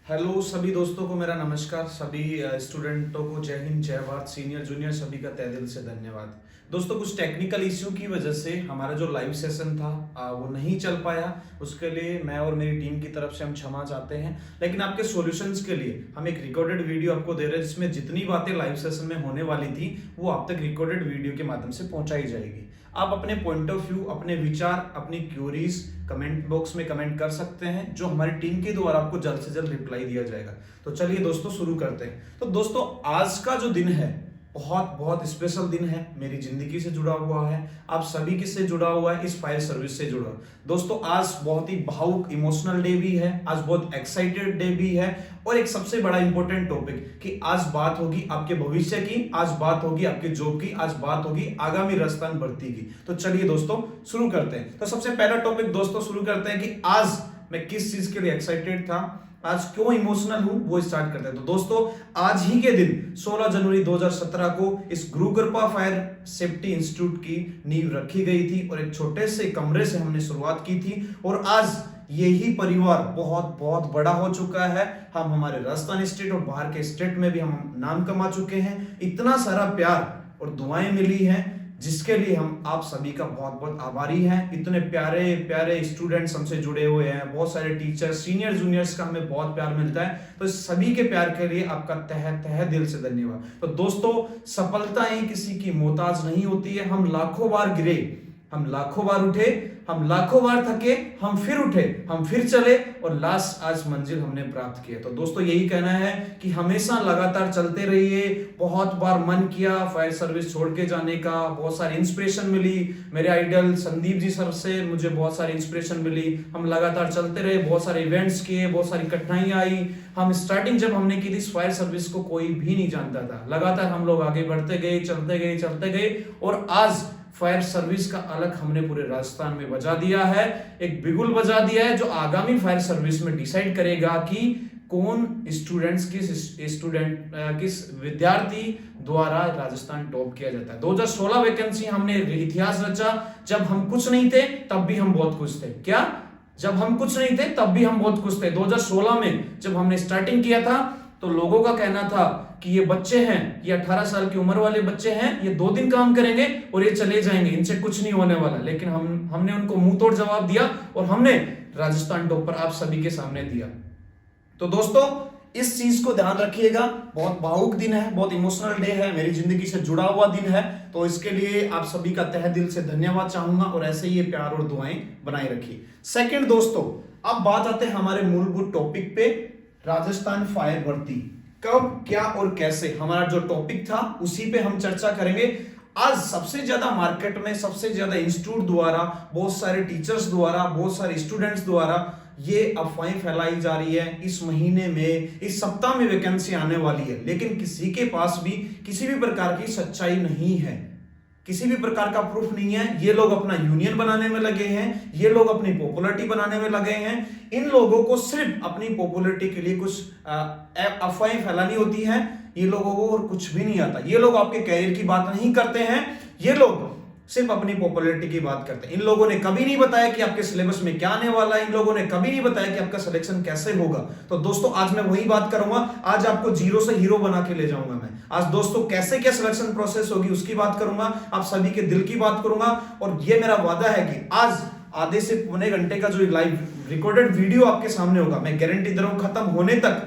Hello सभी दोस्तों को मेरा नमस्कार। सभी स्टूडेंटों को जय हिंद, जय भारत। सीनियर जूनियर सभी का तहे दिल से धन्यवाद। दोस्तों, कुछ टेक्निकल इश्यू की वजह से हमारा जो लाइव सेशन था वो नहीं चल पाया। उसके लिए मैं और मेरी टीम की तरफ से हम क्षमा चाहते हैं। लेकिन आपके सॉल्यूशंस के लिए हम एक रिकॉर्डेड वीडियो आपको दे रहे हैं, जिसमें जितनी बातें लाइव सेशन में होने वाली थी वो आप तक रिकॉर्डेड वीडियो के माध्यम से पहुंचाई जाएगी। आप अपने पॉइंट ऑफ व्यू, अपने विचार, अपनी क्यूरीज कमेंट बॉक्स में कमेंट कर सकते हैं, जो हमारी टीम के द्वारा आपको जल्द से जल्द रिप्लाई दिया जाएगा। तो चलिए दोस्तों शुरू करते हैं। तो दोस्तों, आज का जो दिन है बहुत बहुत स्पेशल दिन है, मेरी जिंदगी से जुड़ा हुआ है, आप सभी किससे जुड़ा हुआ है, इस फायर सर्विस से जुड़ा। दोस्तों, आज बहुत ही भावुक इमोशनल डे भी है, आज बहुत एक्साइटेड डे भी है, और एक सबसे बड़ा इंपॉर्टेंट टॉपिक कि आज बात होगी आपके भविष्य की, आज बात होगी आपके जॉब की, आज बात होगी आगामी राजस्थान भर्ती की। तो चलिए दोस्तों शुरू करते हैं। तो सबसे पहला टॉपिक दोस्तों शुरू करते हैं कि आज मैं किस चीज के लिए एक्साइटेड था, आज क्यों इमोशनल हूं, वो स्टार्ट करते हैं। तो दोस्तों, आज ही के दिन 16 जनवरी 2017 को इस गुरु कृपा फायर सेफ्टी इंस्टीट्यूट की नींव रखी गई थी और एक छोटे से कमरे से हमने शुरुआत की थी, और आज यही परिवार बहुत बहुत बड़ा हो चुका है। हम हमारे राजस्थान स्टेट और बाहर के स्टेट में भी हम नाम कमा चुके हैं। इतना सारा प्यार और दुआएं मिली हैं, जिसके लिए हम आप सभी का बहुत बहुत आभारी हैं। इतने प्यारे प्यारे स्टूडेंट्स हमसे जुड़े हुए हैं, बहुत सारे टीचर्स, सीनियर जूनियर्स का हमें बहुत प्यार मिलता है। तो इस सभी के प्यार के लिए आपका तहे दिल से धन्यवाद। तो दोस्तों, सफलताएं किसी की मोहताज नहीं होती है। हम लाखों बार गिरे, हम लाखों बार उठे, हम लाखों बार थके, हम फिर उठे, हम फिर चले, और लास्ट आज मंजिल हमने प्राप्त किया। तो दोस्तों, यही कहना है कि हमेशा लगातार चलते रहिए। बहुत बार मन किया फायर सर्विस छोड़ के जाने का, बहुत सारी इंस्पिरेशन मिली, मेरे आइडल संदीप जी सर से मुझे बहुत सारी इंस्पिरेशन मिली। हम लगातार चलते रहे, बहुत सारे इवेंट्स किए, बहुत सारी कठिनाइयां आई। हम स्टार्टिंग जब हमने की थी फायर सर्विस को कोई भी नहीं जानता था। लगातार हम लोग आगे बढ़ते गए, चलते गए, और आज फायर सर्विस का अलग हमने पूरे राजस्थान में बजा दिया है, एक बिगुल बजा दिया है, जो आगामी फायर सर्विस में डिसाइड करेगा कि कौन स्टूडेंट्स किस विद्यार्थी द्वारा राजस्थान टॉप किया जाता है। 2016 वैकेंसी हमने इतिहास रचा। जब हम कुछ नहीं थे तब भी हम बहुत खुश थे। क्या? जब हम कुछ नहीं थे तब भी हम बहुत खुश थे। 2016 में जब हमने स्टार्टिंग किया था तो लोगों का कहना था कि ये बच्चे हैं, ये 18 साल की उम्र वाले बच्चे हैं, ये 2 दिन काम करेंगे और ये चले जाएंगे, इनसे कुछ नहीं होने वाला। लेकिन हमने उनको मुंह तोड़ जवाब दिया और हमने राजस्थान टॉप पर आप सभी के सामने दिया। तो दोस्तों, इस चीज को ध्यान रखिएगा। बहुत भावुक दिन है, बहुत इमोशनल डे है, मेरी जिंदगी से जुड़ा हुआ दिन है। तो इसके लिए आप सभी का तहे दिल से धन्यवाद चाहूंगा, और ऐसे ही प्यार और दुआएं बनाए रखिए। सेकंड दोस्तों, अब बात आते हैं हमारे मूलभूत टॉपिक पे, राजस्थान फायर भर्ती कब, क्या और कैसे। हमारा जो टॉपिक था उसी पे हम चर्चा करेंगे। आज सबसे ज्यादा मार्केट में, सबसे ज्यादा इंस्टीट्यूट द्वारा, बहुत सारे टीचर्स द्वारा, बहुत सारे स्टूडेंट्स द्वारा ये अफवाहें फैलाई जा रही है इस महीने में, इस सप्ताह में वैकेंसी आने वाली है, लेकिन किसी के पास भी किसी भी प्रकार की सच्चाई नहीं है, किसी भी प्रकार का प्रूफ नहीं है। ये लोग अपना यूनियन बनाने में लगे हैं, ये लोग अपनी पॉपुलैरिटी बनाने में लगे हैं। इन लोगों को सिर्फ अपनी पॉपुलैरिटी के लिए कुछ अफवाहें फैलानी होती है। ये लोगों को और कुछ भी नहीं आता। ये लोग आपके कैरियर की बात नहीं करते हैं, ये लोग सिर्फ अपनी पॉपुलैरिटी की बात करते हैं। इन लोगों ने कभी नहीं बताया कि आपके सिलेबस में क्या आने वाला है, इन लोगों ने कभी नहीं बताया कि आपका सिलेक्शन कैसे होगा। तो दोस्तों, आज मैं वही बात करूंगा। आज आपको जीरो से हीरो बना के ले जाऊंगा मैं। आज दोस्तों, कैसे क्या सिलेक्शन प्रोसेस होगी उसकी बात करूंगा, आप सभी के दिल की बात करूंगा। और ये मेरा वादा है कि आज आधे से पौने घंटे का जो लाइव रिकॉर्डेड वीडियो आपके सामने होगा, मैं गारंटी दे रहा हूं खत्म होने तक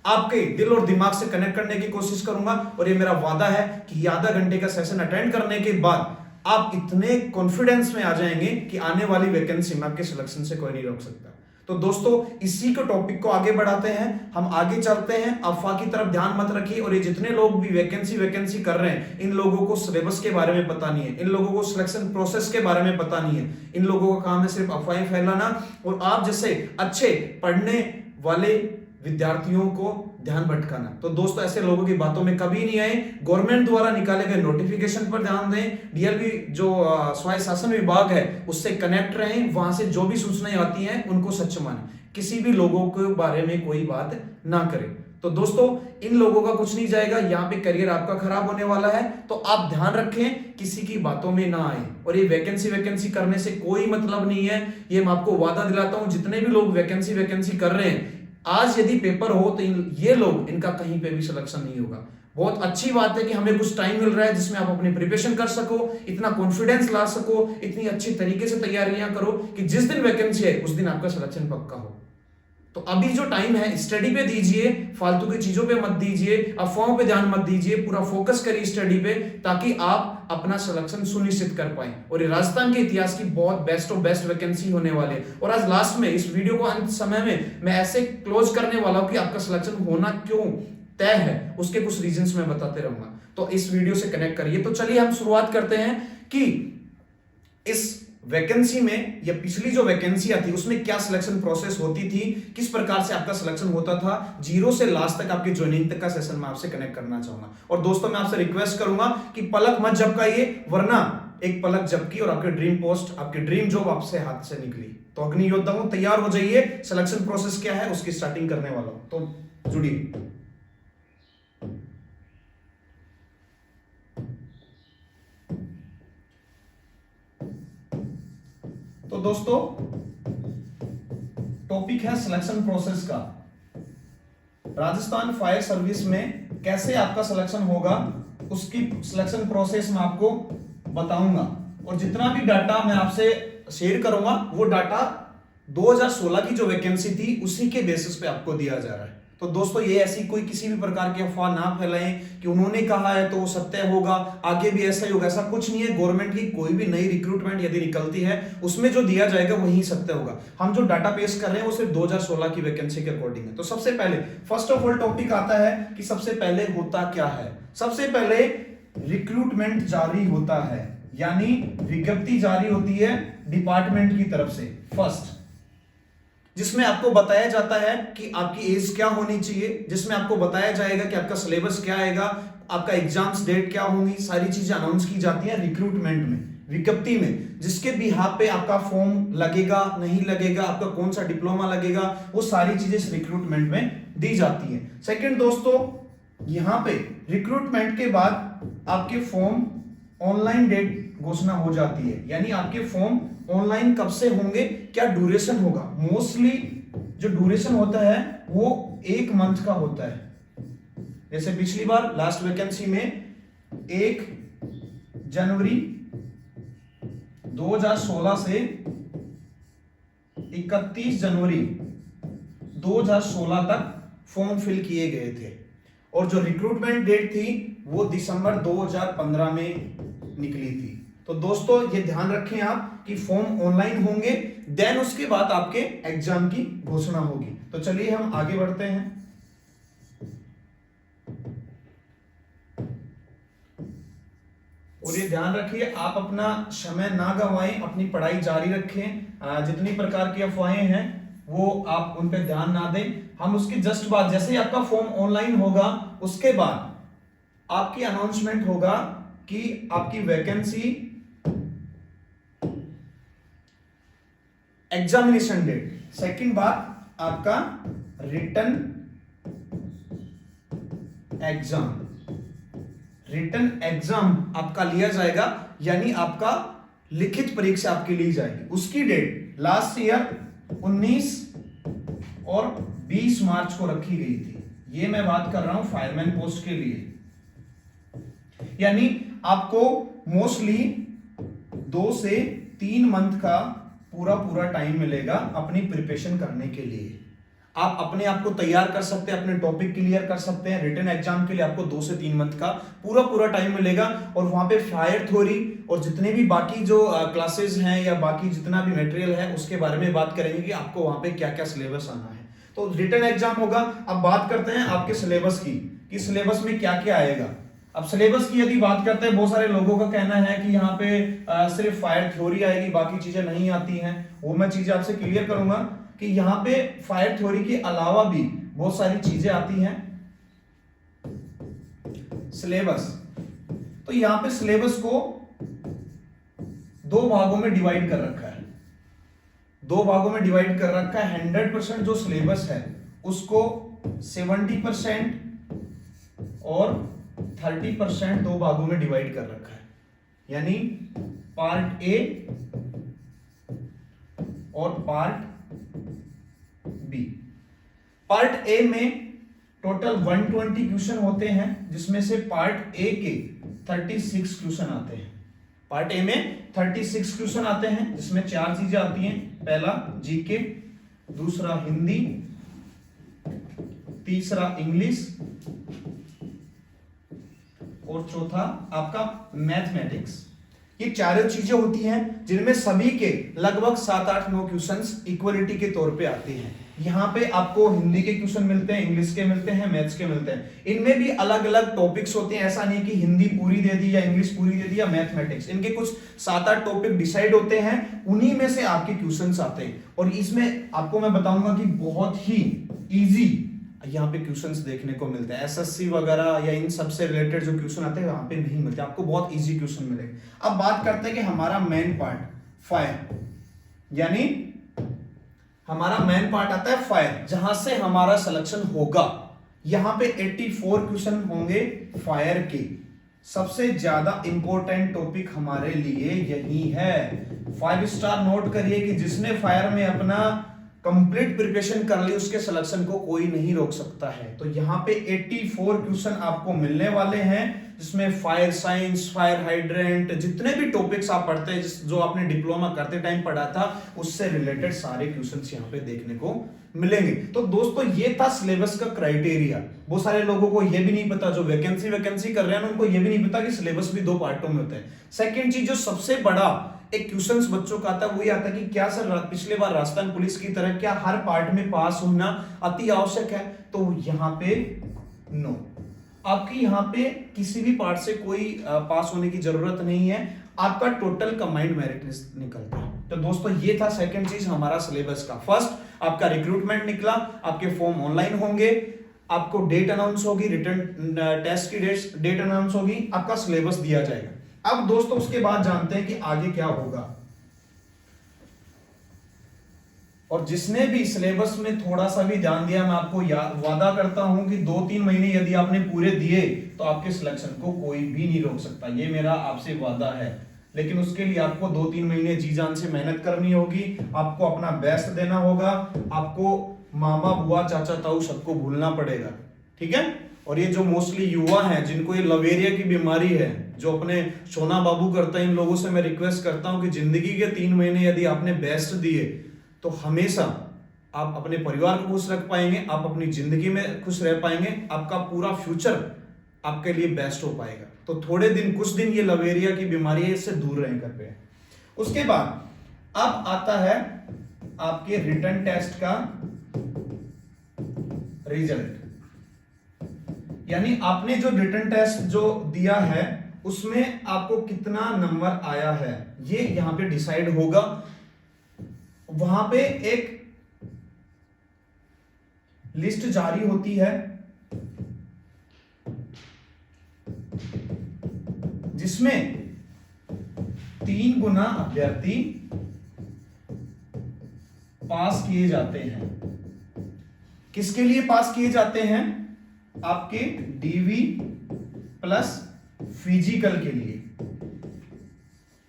आपके दिल और दिमाग से कनेक्ट करने की कोशिश करूंगा। और ये मेरा वादा है कि ये आधा घंटे का सेशन अटेंड करने के बाद आप इतने कॉन्फिडेंस में आ जाएंगे कि आने वाली वैकेंसी में आपके सिलेक्शन से कोई नहीं रोक सकता। तो दोस्तों, इसी को टॉपिक को आगे बढ़ाते हैं, हम आगे चलते हैं। अफवाह की तरफ ध्यान मत रखिए। और ये जितने लोग भी वैकेंसी कर रहे हैं, इन लोगों को सिलेबस के बारे में पता नहीं है, इन लोगों को सिलेक्शन प्रोसेस के बारे में पता नहीं है। इन लोगों का काम है सिर्फ अफवाहें फैलाना, और आप जैसे अच्छे पढ़ने वाले विद्यार्थियों को ध्यान भटकाना। तो दोस्तों, ऐसे लोगों की बातों में कभी नहीं आए। गवर्नमेंट द्वारा निकाले गए नोटिफिकेशन पर ध्यान दें। डीएलवी जो स्वायत्त शासन विभाग है उससे कनेक्ट रहें, वहां से जो भी सूचनाएं आती हैं उनको सच मानें, किसी भी लोगों के बारे में कोई बात ना करें। तो दोस्तों, इन लोगों का कुछ नहीं जाएगा, यहाँ पे करियर आपका खराब होने वाला है। तो आप ध्यान रखें, किसी की बातों में ना आए। और ये वैकेंसी करने से कोई मतलब नहीं है, ये मैं आपको वादा दिलाता हूं। जितने भी लोग वैकेंसी कर रहे हैं, आज यदि पेपर हो तो ये लोग, इनका कहीं पे भी सिलेक्शन नहीं होगा। बहुत अच्छी बात है कि हमें कुछ टाइम मिल रहा है जिसमें आप अपनी प्रिपरेशन कर सको, इतना कॉन्फिडेंस ला सको, इतनी अच्छी तरीके से तैयारियां करो कि जिस दिन वैकेंसी है उस दिन आपका सिलेक्शन पक्का हो। तो अभी जो टाइम है स्टडी पे दीजिए, फालतू की चीजों पे मत दीजिए, अफवाहों पे ध्यान मत दीजिए, पूरा फोकस करिए स्टडी पे, ताकि आप अपना सिलेक्शन सुनिश्चित कर पाए। और ये राजस्थान के इतिहास की बहुत बेस्ट ऑफ बेस्ट वैकेंसी होने वाले। और आज लास्ट में इस वीडियो को अंत समय में मैं ऐसे क्लोज करने वाला हूं कि आपका सिलेक्शन होना क्यों तय है उसके कुछ रीजंस मैं बताते रहूंगा, तो इस वीडियो से कनेक्ट करिए। तो चलिए हम शुरुआत करते हैं कि इस वैकेंसी में या पिछली जो वैकेंसी थी उसमें क्या सिलेक्शन प्रोसेस होती थी, किस प्रकार से आपका सिलेक्शन होता था, जीरो से लास्ट तक आपकी ज्वाइनिंग तक का सेशन मैं आपसे कनेक्ट करना चाहूंगा। और दोस्तों मैं आपसे रिक्वेस्ट करूंगा कि पलक मत झपकाइए, वरना एक पलक झपकी और आपके ड्रीम पोस्ट, आपकी ड्रीम जॉब आपसे हाथ से निकली। तो अग्नि योद्धा हूं, तैयार हो जाइए, सिलेक्शन प्रोसेस क्या है उसकी स्टार्टिंग करने वाला हूं, तो जुड़िए। तो दोस्तों टॉपिक है सिलेक्शन प्रोसेस का। राजस्थान फायर सर्विस में कैसे आपका सिलेक्शन होगा उसकी सिलेक्शन प्रोसेस मैं आपको बताऊंगा। और जितना भी डाटा मैं आपसे शेयर करूंगा वो डाटा 2016 की जो वैकेंसी थी उसी के बेसिस पे आपको दिया जा रहा है। तो दोस्तों ये ऐसी कोई किसी भी प्रकार की अफवाह ना फैलाएं कि उन्होंने कहा है तो वो सत्य होगा, आगे भी ऐसा ही होगा, ऐसा कुछ नहीं है। गवर्नमेंट की कोई भी नई रिक्रूटमेंट यदि निकलती है उसमें जो दिया जाएगा वही सत्य होगा। हम जो डाटा पेश कर रहे हैं वो सिर्फ 2016 की वैकेंसी के अकॉर्डिंग है। तो सबसे पहले फर्स्ट ऑफ ऑल टॉपिक आता है कि सबसे पहले होता क्या है। सबसे पहले रिक्रूटमेंट जारी होता है, यानी विज्ञप्ति जारी होती है डिपार्टमेंट की तरफ से फर्स्ट, जिसमें आपको बताया जाता है कि आपकी एज क्या होनी चाहिए, जिसमें आपको बताया जाएगा कि आपका सिलेबस क्या आएगा, आपका एग्जाम्स डेट क्या होंगी, सारी चीजें अनाउंस की जाती हैं रिक्रूटमेंट में, विज्ञप्ति में, जिसके बिहाफ पे आपका फॉर्म लगेगा नहीं लगेगा, आपका कौन सा डिप्लोमा लगेगा, वो सारी चीजें इस रिक्रूटमेंट में दी जाती है। सेकंड दोस्तों, यहां पे रिक्रूटमेंट के बाद आपके फॉर्म ऑनलाइन डेट घोषणा हो जाती है, यानी आपके फॉर्म ऑनलाइन कब से होंगे, क्या ड्यूरेशन होगा। मोस्टली जो ड्यूरेशन होता है वो 1 मंथ का होता है। जैसे पिछली बार लास्ट वैकेंसी में 1 जनवरी 2016 से 31 जनवरी 2016 तक फॉर्म फिल किए गए थे, और जो रिक्रूटमेंट डेट थी वो दिसंबर 2015 में निकली थी। तो दोस्तों ये ध्यान रखें आप कि फॉर्म ऑनलाइन होंगे, देन उसके बाद आपके एग्जाम की घोषणा होगी। तो चलिए हम आगे बढ़ते हैं। और ये ध्यान रखिए आप अपना समय ना गंवाएं, अपनी पढ़ाई जारी रखें। जितनी प्रकार की अफवाहें हैं वो आप उन पे ध्यान ना दें। हम उसके जस्ट बाद, जैसे ही आपका फॉर्म ऑनलाइन होगा उसके बाद आपकी अनाउंसमेंट होगा कि आपकी वैकेंसी, एग्जामिनेशन डेट, सेकंड बात आपका रिटन एग्जाम, रिटन एग्जाम आपका लिया जाएगा, यानी आपका लिखित परीक्षा आपकी ली जाएगी। उसकी डेट लास्ट ईयर 19 और 20 मार्च को रखी गई थी। ये मैं बात कर रहा हूं फायरमैन पोस्ट के लिए, यानी आपको मोस्टली 2 से 3 मंथ का पूरा टाइम मिलेगा अपनी प्रिपरेशन करने के लिए। आप अपने आप को तैयार कर सकते हैं, अपने टॉपिक क्लियर कर सकते हैं। रिटन एग्जाम के लिए आपको 2 से 3 मंथ का पूरा टाइम मिलेगा, और वहां पे फायर थ्योरी और जितने भी बाकी जो क्लासेस हैं या बाकी जितना भी मटेरियल है उसके बारे में बात करेंगे कि आपको वहां पे क्या क्या सिलेबस आना है। तो रिटन एग्जाम होगा। अब बात करते हैं आपके सिलेबस की, कि सिलेबस में क्या क्या आएगा। अब सिलेबस की यदि बात करते हैं, बहुत सारे लोगों का कहना है कि यहाँ पे सिर्फ फायर थ्योरी आएगी, बाकी चीजें नहीं आती हैं। वो मैं चीजें आपसे क्लियर करूंगा कि यहाँ पे फायर थ्योरी के अलावा भी बहुत सारी चीजें आती हैं। सिलेबस, तो यहाँ पे सिलेबस को 2 भागों में डिवाइड कर रखा है। 2 भागों में डिवाइड कर रखा है। 100% जो सिलेबस है उसको 70% और 30% 2 भागों में डिवाइड कर रखा है, यानी पार्ट ए और पार्ट बी। पार्ट ए में टोटल 120 क्वेश्चन होते हैं, जिसमें से पार्ट ए के 36 क्वेश्चन आते हैं। पार्ट ए में 36 क्वेश्चन आते हैं, जिसमें 4 चीजें आती हैं। पहला जीके, दूसरा हिंदी, तीसरा इंग्लिश और चौथा आपका मैथमेटिक्स। ये चारों चीजें होती हैं, जिनमें सभी के लगभग 7, 8, 9 क्वेश्चंस इक्वलिटी के तौर पे आते हैं। यहाँ पे आपको हिंदी के क्वेश्चन मिलते हैं, इंग्लिश के मिलते हैं, मैथ्स के मिलते हैं। इनमें भी अलग अलग टॉपिक्स होते हैं, ऐसा नहीं कि हिंदी पूरी दे दी या इंग्लिश पूरी दे दी या मैथमेटिक्स। इनके कुछ 7, 8 टॉपिक डिसाइड होते हैं, उन्हीं में से आपके क्वेश्चंस आते हैं। और इसमें आपको मैं बताऊंगा कि बहुत ही इजी यहाँ पे क्वेश्चंस देखने को मिलते हैं। एसएससी वगैरह या इन सब से रिलेटेड जो क्वेश्चन आते हैं वहां पे नहीं मिलते, आपको बहुत इजी क्वेश्चन मिलेंगे। अब बात करते हैं कि हमारा मेन पार्ट फायर, यानी हमारा मेन पार्ट आता है फायर, जहां से हमारा सिलेक्शन होगा। यहां पे 84 क्वेश्चन होंगे फायर के। सबसे ज्यादा इंपॉर्टेंट टॉपिक हमारे लिए यही है। 5 स्टार नोट करिए कि जिसने फायर में अपना कंप्लीट प्रिपरेशन कर ली, उसके सिलेक्शन को कोई नहीं रोक सकता है। तो यहाँ पे 84 क्वेश्चन आपको मिलने वाले हैं, जिसमें फायर साइंस, फायर हाइड्रेंट, जितने भी टॉपिक्स आप पढ़ते हैं, जो आपने डिप्लोमा करते टाइम पढ़ा था, उससे रिलेटेड सारे क्वेश्चंस यहाँ पे देखने को मिलेंगे। तो दोस्तों ये था सिलेबस का क्राइटेरिया। बहुत सारे लोगों को ये भी नहीं पता, जो वैकेंसी कर रहे हैं उनको ये भी नहीं पता कि सिलेबस भी 2 पार्टों में होता है। सेकेंड चीज, जो सबसे बड़ा एक क्वेश्चंस बच्चों का आता है, वो ये आता है कि क्या सर पिछले बार राजस्थान पुलिस की तरह क्या हर पार्ट में पास होना अति आवश्यक है? तो यहाँ पे नो, आपकी यहाँ पे किसी भी पार्ट से कोई पास होने की जरूरत नहीं है। आपका टोटल कंबाइंड मेरिट लिस्ट निकलता है। तो दोस्तों ये था सेकंड चीज हमारा सिलेबस का। फर्स्ट आपका रिक्रूटमेंट निकला, आपके फॉर्म ऑनलाइन होंगे, आपको डेट अनाउंस होगी, रिटर्न टेस्ट की डेट अनाउंस होगी, आपका सिलेबस दिया जाएगा। अब दोस्तों उसके बाद जानते हैं कि आगे क्या होगा। और जिसने भी सिलेबस में थोड़ा सा भी ध्यान दिया, मैं आपको वादा करता हूं कि 2-3 महीने यदि आपने पूरे दिए तो आपके सिलेक्शन को कोई भी नहीं रोक सकता। ये मेरा आपसे वादा है। लेकिन उसके लिए आपको 2-3 महीने जी जान से मेहनत करनी होगी, आपको अपना बेस्ट देना होगा, आपको मामा बुआ चाचा ताऊ सबको भूलना पड़ेगा, ठीक है। और ये जो मोस्टली युवा हैं जिनको ये लवेरिया की बीमारी है, जो अपने सोना बाबू करते हैं, इन लोगों से मैं रिक्वेस्ट करता हूं कि जिंदगी के 3 महीने यदि आपने बेस्ट दिए तो हमेशा आप अपने परिवार को खुश रख पाएंगे, आप अपनी जिंदगी में खुश रह पाएंगे, आपका पूरा फ्यूचर आपके लिए बेस्ट हो पाएगा। तो थोड़े दिन, कुछ दिन ये लवेरिया की बीमारी है, इससे दूर रहें कर पे। उसके बाद अब आता है आपके रिटन टेस्ट का रिजल्ट, यानी आपने जो रिटन टेस्ट जो दिया है उसमें आपको कितना नंबर आया है, ये यहां पे डिसाइड होगा। वहां पे एक लिस्ट जारी होती है जिसमें 3 गुना अभ्यर्थी पास किए जाते हैं। किसके लिए पास किए जाते हैं? आपके डीवी प्लस फिजिकल के लिए,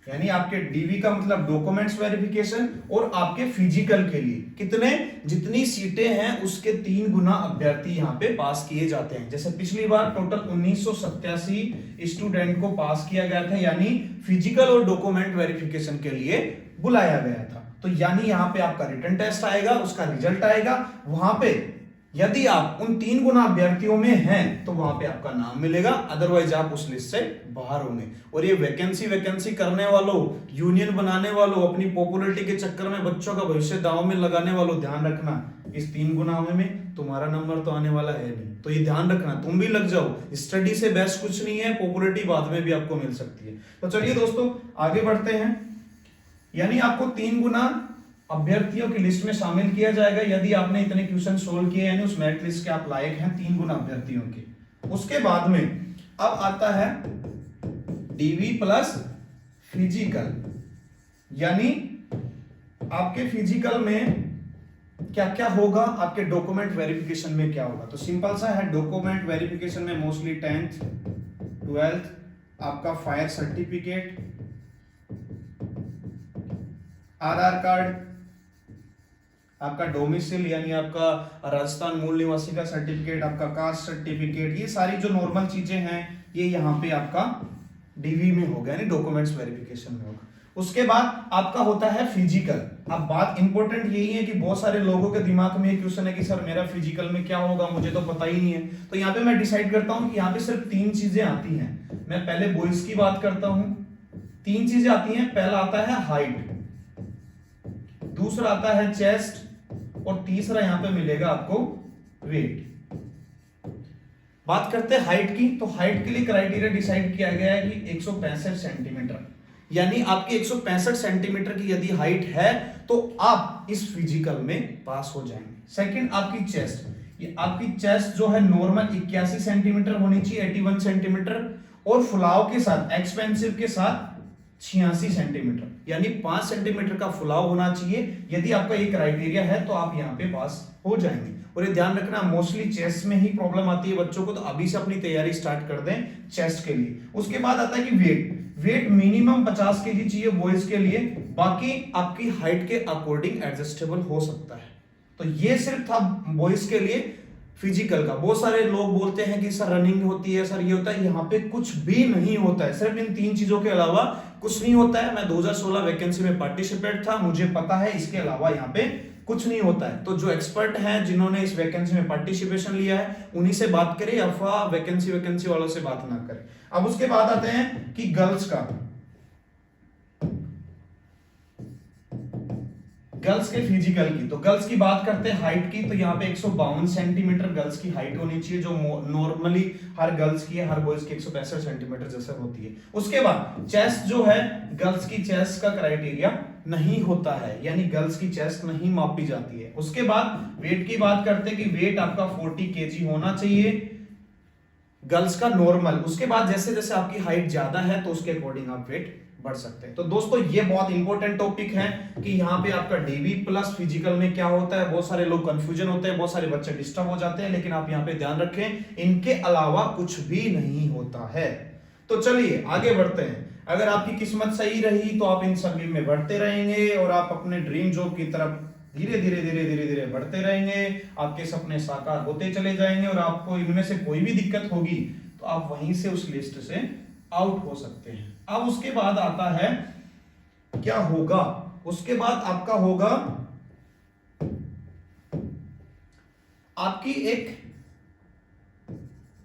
यानी आपके डीवी का मतलब डॉक्यूमेंट्स वेरिफिकेशन, और आपके फिजिकल के लिए कितने, जितनी सीटें हैं उसके 3 गुना अभ्यर्थी यहां पे पास किए जाते हैं। जैसे पिछली बार टोटल 1987 स्टूडेंट को पास किया गया था, यानी फिजिकल और डॉक्यूमेंट वेरिफिकेशन के लिए बुलाया गया था। तो यानी यहां पे आपका रिटन टेस्ट आएगा, उसका रिजल्ट आएगा, वहां पे यदि आप उन 3 गुना अभ्यर्थियों में हैं तो वहां पे आपका नाम मिलेगा, अदरवाइज आप उस लिस्ट से बाहर होंगे। और ये वैकेंसी करने वालों, यूनियन बनाने वालों, अपनी पॉपुलैरिटी के चक्कर में बच्चों का भविष्य दांव में लगाने वालों, ध्यान रखना, इस 3 गुना में तुम्हारा नंबर तो आने वाला है नहीं, तो ये ध्यान रखना, तुम भी लग जाओ। स्टडी से बेस्ट कुछ नहीं है, पॉपुलैरिटी बाद में भी आपको मिल सकती है। तो चलिए दोस्तों आगे बढ़ते हैं। यानी आपको 3 गुना अभ्यर्थियों की लिस्ट में शामिल किया जाएगा यदि आपने इतने क्वेश्चन सोल्व किए, यानी उस मेरिट लिस्ट के आप लायक हैं 3 गुना अभ्यर्थियों के। उसके बाद में अब आता है डीवी प्लस फिजिकल, यानी आपके फिजिकल में क्या क्या होगा, आपके डॉक्यूमेंट वेरिफिकेशन में क्या होगा। तो सिंपल सा है, डॉक्यूमेंट वेरिफिकेशन में मोस्टली 10th 12th, आपका फायर सर्टिफिकेट, आधार कार्ड, आपका डोमिसाइल यानी आपका राजस्थान मूल निवासी का सर्टिफिकेट, आपका कास्ट सर्टिफिकेट, ये सारी जो नॉर्मल चीजें हैं ये यहाँ पे आपका डीवी में होगा यानी डॉक्यूमेंट्स वेरिफिकेशन में होगा। उसके बाद आपका होता है फिजिकल। अब बात इंपॉर्टेंट यही है कि बहुत सारे लोगों के दिमाग में क्वेश्चन है कि सर मेरा फिजिकल में क्या होगा, मुझे तो पता ही नहीं है। तो यहाँ पे मैं डिसाइड करता हूँ कि यहाँ पे सिर्फ 3 चीजें आती हैं। मैं पहले बॉयज की बात करता हूँ, 3 चीजें आती हैं। पहला आता है हाइट, दूसरा आता है चेस्ट, और तीसरा यहाँ पे मिलेगा आपको वेट। बात करते हैं हाइट की, तो हाइट के लिए क्राइटेरिया डिसाइड किया गया है कि 165 सेंटीमीटर, यानी आपकी 165 सेंटीमीटर की यदि हाइट है तो आप इस फिजिकल में पास हो जाएंगे। सेकंड आपकी चेस्ट, ये आपकी चेस्ट जो है नॉर्मल 81 सेंटीमीटर होनी चाहिए, 81 सेंटीमीटर, और फुलाव के साथ एक्सपेंसिव के साथ 86 सेंटीमीटर, यानी 5 सेंटीमीटर का फुलाव होना चाहिए। यदि आपका ये क्राइटेरिया है तो आप यहाँ पे पास हो जाएंगे। और ये ध्यान रखना, मोस्टली चेस्ट में ही प्रॉब्लम आती है बच्चों को, तो अभी से अपनी तैयारी स्टार्ट कर दें चेस्ट के लिए। उसके बाद आता है कि वेट मिनिमम 50 केजी चाहिए बॉयज के लिए, बाकी आपकी हाइट के अकॉर्डिंग एडजस्टेबल हो सकता है। तो ये सिर्फ था बॉयज के लिए फिजिकल का। बहुत सारे लोग बोलते हैं कि सर रनिंग होती है, सर ये होता है, यहाँ पे कुछ भी नहीं होता है, सिर्फ इन 3 चीजों के अलावा कुछ नहीं होता है। मैं 2016 वैकेंसी में पार्टिसिपेट था, मुझे पता है, इसके अलावा यहाँ पे कुछ नहीं होता है। तो जो एक्सपर्ट हैं जिन्होंने इस वैकेंसी में पार्टिसिपेशन लिया है उन्हीं से बात करें, अथवा वैकेंसी वालों से बात ना करें। अब उसके बाद आते हैं कि गर्ल्स का, गर्ल्स के फिजिकल की। तो गर्ल्स की बात करते हैं हाइट की, तो यहाँ पे 152 सेंटीमीटर गर्ल्स की हाइट होनी चाहिए, जो नॉर्मली हर गर्ल्स की, हर बॉयज की 165 सेंटीमीटर जैसे होती है। उसके बाद चेस्ट जो है, गर्ल्स की चेस्ट का क्राइटेरिया नहीं होता है, यानी गर्ल्स की चेस्ट नहीं मापी जाती है। उसके बाद वेट की बात करते हैं कि वेट आपका 40 केजी होना चाहिए गर्ल्स का नॉर्मल। उसके बाद जैसे जैसे आपकी हाइट ज्यादा है तो उसके अकॉर्डिंग आप वेट बढ़ सकते हैं। तो दोस्तों ये बहुत इंपॉर्टेंट टॉपिक है कि यहाँ पे आपका डीवी प्लस फिजिकल में क्या होता है। बहुत सारे लोग कंफ्यूजन होते हैं, बहुत सारे बच्चे डिस्टर्ब हो जाते हैं, लेकिन आप यहाँ पे ध्यान रखें इनके अलावा कुछ भी नहीं होता है। तो चलिए आगे बढ़ते हैं। अगर आपकी किस्मत सही रही तो आप इन सभी में बढ़ते रहेंगे और आप अपने ड्रीम जॉब की तरफ धीरे धीरे बढ़ते रहेंगे। आपके सपने साकार होते चले जाएंगे और आपको इनमें से कोई भी दिक्कत होगी तो आप वहीं से उस लिस्ट से आउट हो सकते हैं। अब उसके बाद आता है क्या होगा, उसके बाद आपका होगा आपकी एक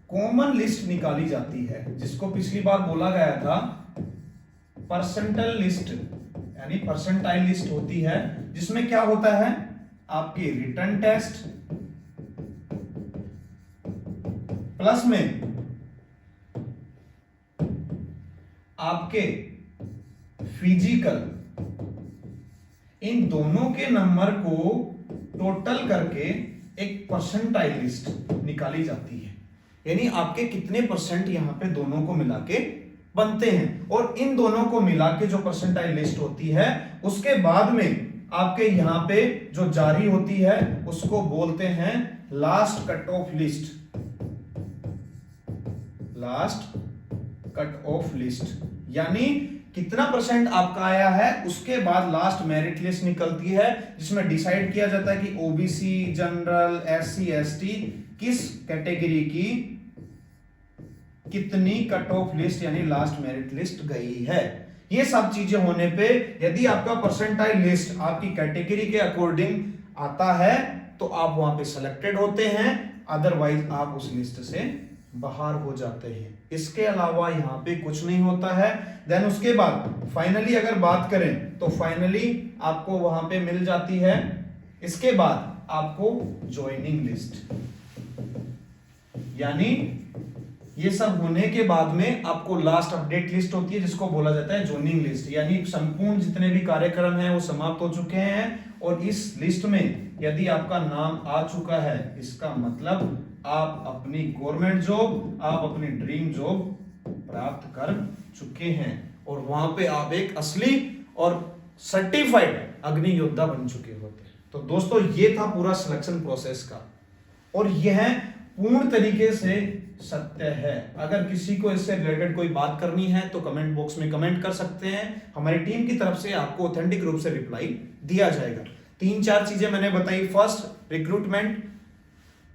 कॉमन लिस्ट निकाली जाती है, जिसको पिछली बार बोला गया था परसेंटाइल लिस्ट, यानी परसेंटाइल लिस्ट होती है, जिसमें क्या होता है आपकी रिटन टेस्ट प्लस में आपके फिजिकल, इन दोनों के नंबर को टोटल करके एक परसेंटाइल लिस्ट निकाली जाती है, यानी आपके कितने परसेंट यहां पे दोनों को मिला के बनते हैं। और इन दोनों को मिला के जो परसेंटाइल लिस्ट होती है उसके बाद में आपके यहां पे जो जारी होती है उसको बोलते हैं last cut off list, last cut off list, यानी कितना परसेंट आपका आया है उसके बाद लास्ट मेरिट लिस्ट निकलती है, जिसमें डिसाइड किया जाता है कि ओबीसी, जनरल, एससी, एसटी किस कैटेगरी की कितनी कट ऑफ लिस्ट यानी लास्ट मेरिट लिस्ट गई है। ये सब चीजें होने पे यदि आपका परसेंटाइल लिस्ट आपकी कैटेगरी के अकॉर्डिंग आता है तो आप वहां पे सिलेक्टेड होते हैं, अदरवाइज आप उस लिस्ट से बाहर हो जाते हैं। इसके अलावा यहां पे कुछ नहीं होता है। देन उसके बाद फाइनली अगर बात करें तो फाइनली आपको वहां पे मिल जाती है, इसके बाद आपको ज्वाइनिंग लिस्ट, यानी ये सब होने के बाद में आपको लास्ट अपडेट लिस्ट होती है जिसको बोला जाता है ज्वाइनिंग लिस्ट, यानी संपूर्ण जितने भी कार्यक्रम हैं वो समाप्त हो चुके हैं और इस लिस्ट में यदि आपका नाम आ चुका है इसका मतलब आप अपनी गवर्नमेंट जॉब, आप अपनी ड्रीम जॉब प्राप्त कर चुके हैं और वहां पे आप एक असली और सर्टिफाइड अग्नि योद्धा बन चुके होते हैं। तो दोस्तों ये था पूरा सिलेक्शन प्रोसेस का और यह पूर्ण तरीके से सत्य है। अगर किसी को इससे रिलेटेड कोई बात करनी है तो कमेंट बॉक्स में कमेंट कर सकते हैं, हमारी टीम की तरफ से आपको ऑथेंटिक रूप से रिप्लाई दिया जाएगा। तीन चार चीजें मैंने बताई। फर्स्ट रिक्रूटमेंट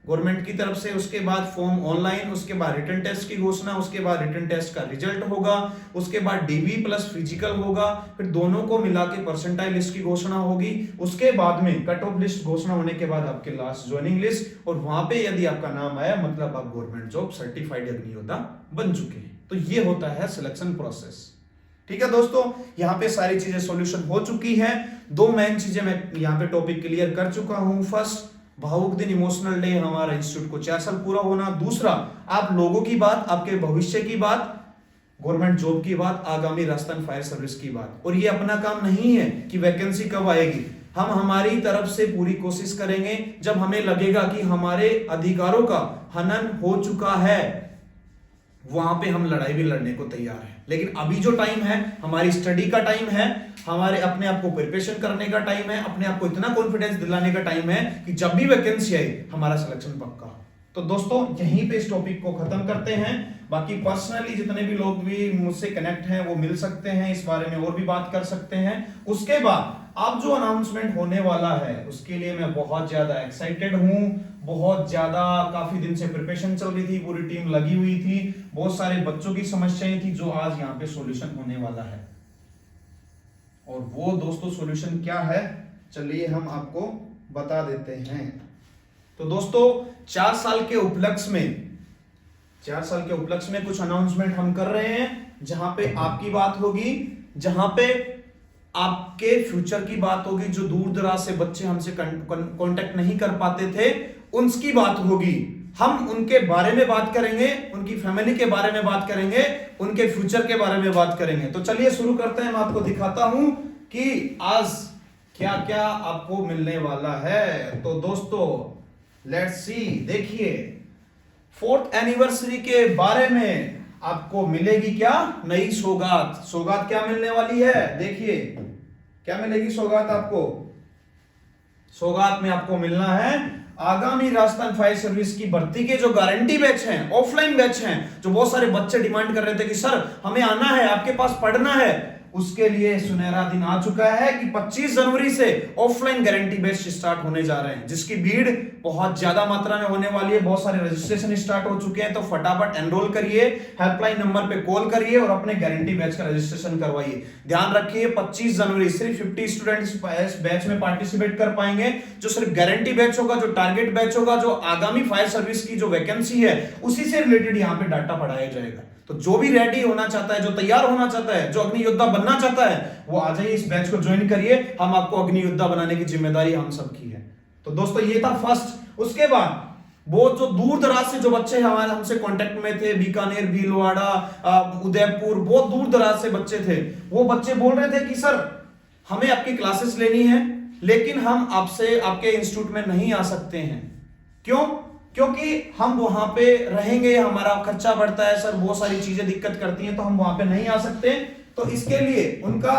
गवर्नमेंट की तरफ से, उसके बाद फॉर्म ऑनलाइन, उसके बाद रिटन टेस्ट की घोषणा, उसके बाद रिटन टेस्ट का रिजल्ट होगा, उसके बाद डीबी प्लस फिजिकल होगा, फिर दोनों को मिला के परसेंटाइल लिस्ट की घोषणा होगी, उसके बाद में कट ऑफ लिस्ट घोषणा होने के बाद आपके लास्ट ज्वाइनिंग लिस्ट, और वहां पे यदि आपका नाम आया मतलब आप गवर्नमेंट जॉब सर्टिफाइड अग्नियोद्धा बन चुके हैं। तो ये होता है सिलेक्शन प्रोसेस। ठीक है दोस्तों, यहाँ पे सारी चीजें सॉल्यूशन हो चुकी है। दो मेन चीजें मैं यहाँ पे टॉपिक क्लियर कर चुका हूं। फर्स्ट, भावुक दिन इमोशनल डे, हमारा इंस्टीट्यूट को 4 साल पूरा होना। दूसरा, आप लोगों की बात, आपके भविष्य की बात, गवर्नमेंट जॉब की बात, आगामी राजस्थान फायर सर्विस की बात। और ये अपना काम नहीं है कि वैकेंसी कब आएगी, हम हमारी तरफ से पूरी कोशिश करेंगे। जब हमें लगेगा कि हमारे अधिकारों का हनन हो चुका है, वहां पे हम लड़ाई भी लड़ने को तैयार हैं। लेकिन अभी जो टाइम है हमारी स्टडी का टाइम है, हमारे अपने आप को प्रिपरेशन करने का टाइम है, अपने आप को इतना कॉन्फिडेंस दिलाने का टाइम है कि जब भी वैकेंसी आए हमारा सिलेक्शन पक्का। तो दोस्तों यहीं पे इस टॉपिक को खत्म करते हैं। बाकी पर्सनली जितने भी लोग भी मुझसे कनेक्ट हैं वो मिल सकते हैं, इस बारे में और भी बात कर सकते हैं। उसके बाद अब जो अनाउंसमेंट होने वाला है उसके लिए मैं बहुत ज्यादा एक्साइटेड हूं, बहुत ज्यादा, काफी दिन से प्रिपरेशन चल रही थी, पूरी टीम लगी हुई थी, बहुत सारे बच्चों की समस्याएं थी जो आज यहाँ पे सॉल्यूशन होने वाला है। और वो दोस्तों सॉल्यूशन क्या है, चलिए हम आपको बता देते हैं। तो दोस्तों 4 साल के उपलक्ष्य में कुछ अनाउंसमेंट हम कर रहे हैं, जहां पे आपकी बात होगी, जहां पे आपके फ्यूचर की बात होगी। जो दूर दराज से बच्चे हमसे कांटेक्ट नहीं कर पाते थे उनकी बात होगी। हम उनके बारे में बात करेंगे, उनकी फैमिली के बारे में बात करेंगे, उनके फ्यूचर के बारे में बात करेंगे। तो चलिए शुरू करते हैं। मैं आपको दिखाता हूं कि आज क्या क्या आपको मिलने वाला है। तो दोस्तों लेट्स सी, देखिए 4th एनिवर्सरी के बारे में आपको मिलेगी क्या, नई सौगात। सौगात क्या मिलने वाली है, देखिए क्या मिलेगी सौगात आपको। सौगात में आपको मिलना है आगामी राजस्थान फायर सर्विस की भर्ती के जो गारंटी बैच हैं, ऑफलाइन बैच हैं, जो बहुत सारे बच्चे डिमांड कर रहे थे कि सर हमें आना है, आपके पास पढ़ना है, उसके लिए सुनहरा दिन आ चुका है कि 25 जनवरी से ऑफलाइन गारंटी बैच स्टार्ट होने जा रहे हैं, जिसकी भीड़ बहुत ज्यादा मात्रा में होने वाली है। बहुत सारे रजिस्ट्रेशन स्टार्ट हो चुके हैं, तो फटाफट एनरोल करिए, हेल्पलाइन नंबर पे कॉल करिए और अपने गारंटी बैच का रजिस्ट्रेशन करवाइए। ध्यान रखिए 25 जनवरी सिर्फ 50 स्टूडेंट्स बैच में पार्टिसिपेट कर पाएंगे। जो सिर्फ गारंटी बैच होगा, जो टारगेट बैच होगा, जो आगामी फायर सर्विस की जो वैकेंसी है उसी से रिलेटेड यहाँ पे डाटा पढ़ाया जाएगा। तो जो भी रेडी होना चाहता है, जो तैयार होना चाहता है, जो अग्नि योद्धा बनना चाहता है, वो आ जाइए, इस बैच को ज्वाइन करिए। हम आपको अग्नि योद्धा बनाने की जिम्मेदारी हम सबकी है। तो दोस्तों ये था फर्स्ट। उसके बाद वो जो दूर दराज से जो बच्चे हमारे हमसे कांटेक्ट में थे, बीकानेर, भीलवाड़ा, उदयपुर, बहुत दूर दराज से बच्चे थे, वो बच्चे बोल रहे थे कि सर हमें आपकी क्लासेस लेनी है, लेकिन हम आपसे आपके इंस्टीट्यूट में नहीं आ सकते हैं। क्यों? क्योंकि हम वहां पे रहेंगे, हमारा खर्चा बढ़ता है सर, बहुत सारी चीजें दिक्कत करती हैं, तो हम वहां पे नहीं आ सकते। तो इसके लिए उनका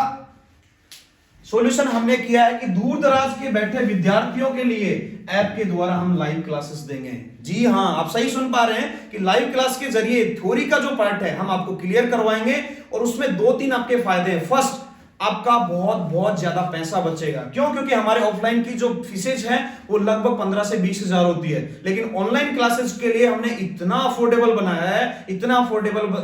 सॉल्यूशन हमने किया है कि दूर दराज के बैठे विद्यार्थियों के लिए ऐप के द्वारा हम लाइव क्लासेस देंगे। जी हां, आप सही सुन पा रहे हैं कि लाइव क्लास के जरिए थ्योरी का जो पार्ट है हम आपको क्लियर करवाएंगे, और उसमें 2-3 आपके फायदे हैं। फर्स्ट, आपका बहुत ज्यादा पैसा बचेगा। क्यों? क्योंकि हमारे ऑफलाइन की जो फीसेज है वो लगभग 15 से 20 हजार होती है, लेकिन ऑनलाइन क्लासेस के लिए हमने इतना अफोर्डेबल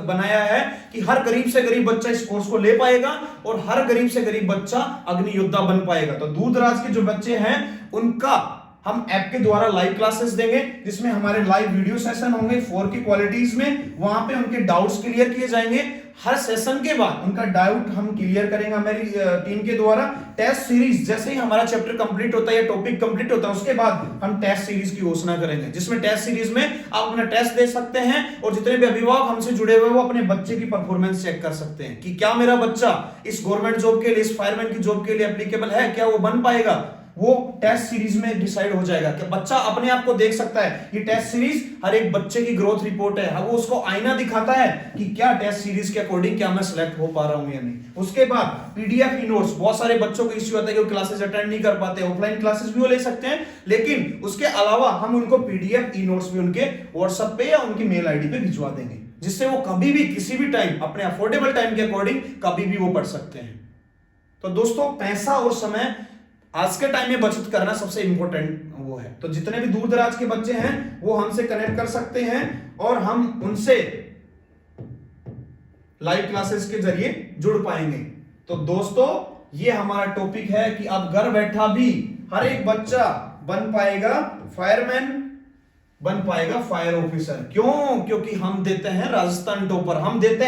बनाया है कि हर गरीब से गरीब बच्चा इस कोर्स को ले पाएगा और हर गरीब से गरीब बच्चा अग्नि योद्धा बन पाएगा। तो दूर दराज के जो बच्चे हैं उनका हम ऐप के द्वारा लाइव क्लासेस देंगे, जिसमें हमारे लाइव वीडियो सेशन होंगे 4K क्वालिटीज में। वहां पे उनके डाउट्स क्लियर किए जाएंगे। हर सेशन के बाद उनका डाउट हम क्लियर करेंगे हमारी टीम के द्वारा। टेस्ट सीरीज, जैसे ही हमारा चैप्टर कंप्लीट होता है या टॉपिक कंप्लीट होता है, उसके बाद हम टेस्ट सीरीज की घोषणा करेंगे, जिसमें टेस्ट सीरीज में आप अपना टेस्ट दे सकते हैं और जितने भी अभिभावक हमसे जुड़े हुए वो अपने बच्चे की परफॉर्मेंस चेक कर सकते हैं कि क्या मेरा बच्चा इस गवर्नमेंट जॉब के लिए, इस फायरमैन की जॉब के लिए एप्लीकेबल है, क्या वो बन पाएगा। वो टेस्ट सीरीज में डिसाइड हो जाएगा कि बच्चा अपने आप को देख सकता है। ये टेस्ट सीरीज हर एक बच्चे की ग्रोथ रिपोर्ट है, वो उसको आईना दिखाता है कि क्या टेस्ट सीरीज के अकॉर्डिंग क्या मैं सिलेक्ट हो पा रहा हूं या नहीं। उसके बाद पीडीएफ ई नोट्स, बहुत सारे बच्चों को इश्यू आता है कि वो क्लासेस अटेंड नहीं कर पाते, ऑफलाइन क्लासेस भी वो ले सकते हैं, लेकिन उसके अलावा हम उनको पीडीएफ ई नोट्स भी उनके व्हाट्सएप पे या उनकी मेल आईडी पे भिजवा देंगे, जिससे वो कभी भी किसी भी टाइम अपने अफोर्डेबल टाइम के अकॉर्डिंग कभी भी वो पढ़ सकते हैं। तो दोस्तों पैसा और समय आज के टाइम में बचत करना सबसे इंपॉर्टेंट वो है। तो जितने भी दूर दराज के बच्चे हैं वो हमसे कनेक्ट कर सकते हैं और हम उनसे लाइव क्लासेस के जरिए जुड़ पाएंगे। तो दोस्तों ये हमारा टॉपिक है कि अब घर बैठा भी हर एक बच्चा बन पाएगा फायरमैन, बन पाएगा फायर ऑफिसर। क्यों? क्योंकि हम देते हैं राजस्थान टॉपर, हम देते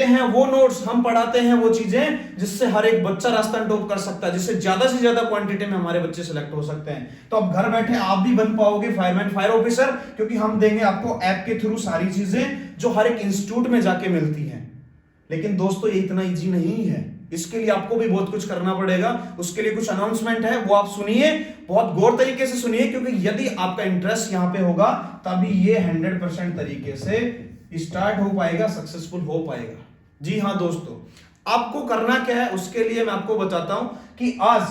हैं वो नोट्स, हम पढ़ाते हैं वो चीजें जिससे हर एक बच्चा राजस्थान टॉप कर सकता है, जिससे ज्यादा से ज्यादा क्वांटिटी में हमारे बच्चे सिलेक्ट हो सकते हैं। तो अब घर बैठे आप भी बन पाओगे फायरमैन, फायर ऑफिसर, क्योंकि हम देंगे आपको ऐप के थ्रू सारी चीजें जो हर एक इंस्टीट्यूट में जाके मिलती हैं। लेकिन दोस्तों ये इतना इजी नहीं है, इसके लिए आपको भी बहुत कुछ करना पड़ेगा। उसके लिए कुछ अनाउंसमेंट है, वो आप सुनिए, बहुत गौर तरीके से सुनिए, क्योंकि यदि आपका इंटरेस्ट यहां पे होगा तभी ये 100% तरीके से स्टार्ट हो पाएगा, सक्सेसफुल हो पाएगा। जी हां दोस्तों, आपको करना क्या है उसके लिए मैं आपको बताता हूं कि आज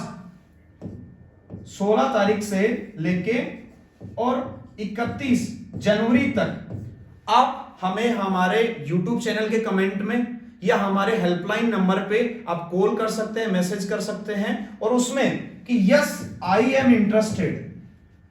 16 तारीख से लेके और 31 जनवरी तक आप हमें हमारे YouTube चैनल के कमेंट में या हमारे हेल्पलाइन नंबर पे आप कॉल कर सकते हैं, मैसेज कर सकते हैं, और उसमें कि यस आई एम इंटरेस्टेड,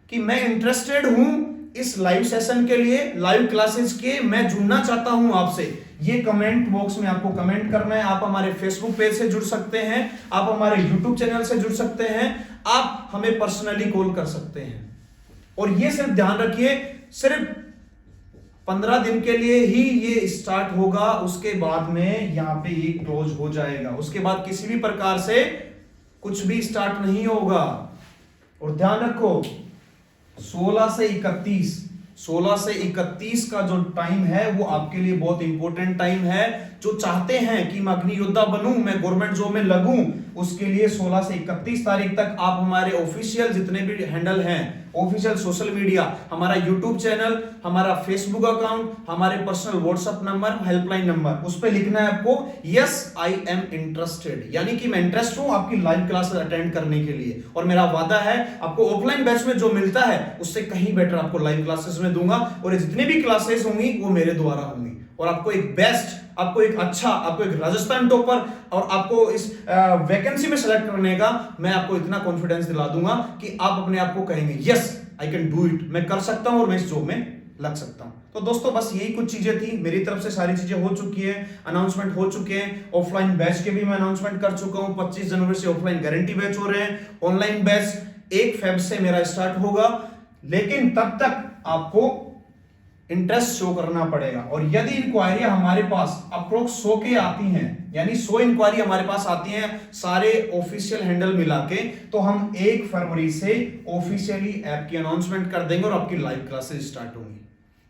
कि मैं इंटरेस्टेड हूं इस लाइव सेशन के लिए, लाइव क्लासेस के, मैं जुड़ना चाहता हूं आपसे। ये कमेंट बॉक्स में आपको कमेंट करना है। आप हमारे फेसबुक पेज से जुड़ सकते हैं, आप हमारे यूट्यूब चैनल से जुड़ सकते हैं, आप हमें पर्सनली कॉल कर सकते हैं। और ये सिर्फ ध्यान रखिए, सिर्फ 15 दिन के लिए ही ये स्टार्ट होगा, उसके बाद में यहां पे ये क्लोज हो जाएगा। उसके बाद किसी भी प्रकार से कुछ भी स्टार्ट नहीं होगा। और ध्यान रखो 16 से 31 का जो टाइम है वो आपके लिए बहुत इंपॉर्टेंट टाइम है। जो चाहते हैं कि मैं अग्नि योद्धा बनूं, मैं गवर्नमेंट जॉब में लगूं, उसके लिए 16 से 31 तारीख तक आप हमारे ऑफिशियल जितने भी हैंडल हैं, ऑफिशियल सोशल मीडिया, हमारा यूट्यूब चैनल, हमारा फेसबुक अकाउंट, हमारे personal WhatsApp number, helpline number, उस पर लिखना है आपको यस आई एम इंटरेस्टेड, यानी कि मैं इंटरेस्ट हूं आपकी लाइव क्लासेस अटेंड करने के लिए। और मेरा वादा है आपको ऑफलाइन बैच में जो मिलता है उससे कहीं बेटर आपको लाइव क्लासेस में दूंगा, और जितनी भी क्लासेस होंगी वो मेरे द्वारा होंगी, और आपको एक बेस्ट, आपको एक अच्छा, आपको एक राजस्थान टॉपर और आपको इस वैकेंसी में सेलेक्ट करने का मैं आपको इतना कॉन्फिडेंस दिला दूंगा कि आप अपने आप को कहेंगे yes I can do it, मैं कर सकता हूं और मैं इस जॉब में लग सकता हूं। तो दोस्तों बस यही कुछ चीजें थी मेरी तरफ से, सारी चीजें हो चुकी है, अनाउंसमेंट हो चुके हैं। ऑफलाइन बैच के भी मैं अनाउंसमेंट कर चुका हूं, 25 जनवरी से ऑफलाइन गारंटी बैच हो रहे हैं, ऑनलाइन बैच 1 फेब से मेरा स्टार्ट होगा। लेकिन तब तक आपको इंटरेस्ट शो करना पड़ेगा। और यदि इंक्वायरी हमारे पास अप्रोक्स 100 के आती हैं, यानी 100 इंक्वायरी हमारे पास आती हैं सारे ऑफिशियल हैंडल मिला के, तो हम 1 फरवरी से ऑफिशियली ऐप की अनाउंसमेंट कर देंगे और आपकी लाइव क्लासेस स्टार्ट होंगी।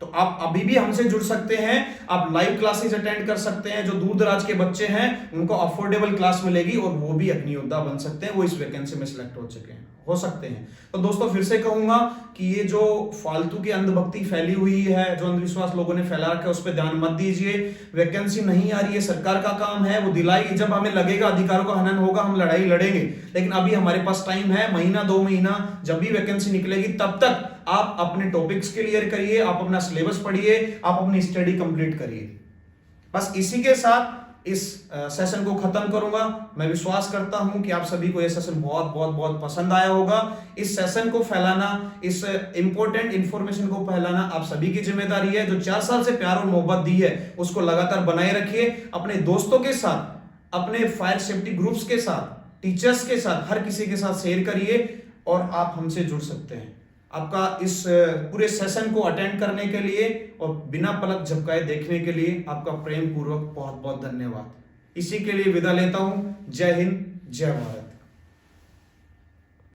तो आप अभी भी हमसे जुड़ सकते हैं, आप लाइव क्लासेस अटेंड कर सकते हैं। जो दूर दराज के बच्चे हैं उनको अफोर्डेबल क्लास मिलेगी और वो भी अग्नि योद्धा बन सकते हैं, वो इस वैकेंसी में सिलेक्ट हो सकते हैं। तो दोस्तों फिर से कहूंगा कि ये जो फालतू की अंधभक्ति फैली हुई है, जो अंधविश्वास लोगों ने फैला रखा है, उस पर ध्यान मत दीजिए। वैकेंसी नहीं आ रही है, सरकार का काम है, वो दिलाएगी। जब हमें लगेगा अधिकारों का हनन होगा हम लड़ाई लड़ेंगे, लेकिन अभी हमारे पास टाइम है, महीना 2 महीना, जब भी वैकेंसी निकलेगी तब तक आप अपने टॉपिक्स क्लियर करिए, आप अपना सिलेबस पढ़िए, आप अपनी स्टडी कंप्लीट करिए। बस इसी के साथ इस सेशन को खत्म करूंगा। मैं विश्वास करता हूं कि आप सभी को यह सेशन बहुत बहुत बहुत पसंद आया होगा। इस सेशन को फैलाना, इस इंपॉर्टेंट इंफॉर्मेशन को फैलाना आप सभी की जिम्मेदारी है। जो 4 साल से प्यार और मोहब्बत दी है उसको लगातार बनाए रखिए, अपने दोस्तों के साथ, अपने फायर सेफ्टी ग्रुप्स के साथ, टीचर्स के साथ, हर किसी के साथ शेयर करिए और आप हमसे जुड़ सकते हैं। आपका इस पूरे सेशन को अटेंड करने के लिए और बिना पलक झपकाए देखने के लिए आपका प्रेम पूर्वक बहुत बहुत धन्यवाद। इसी के लिए विदा लेता हूं। जय हिंद, जय भारत।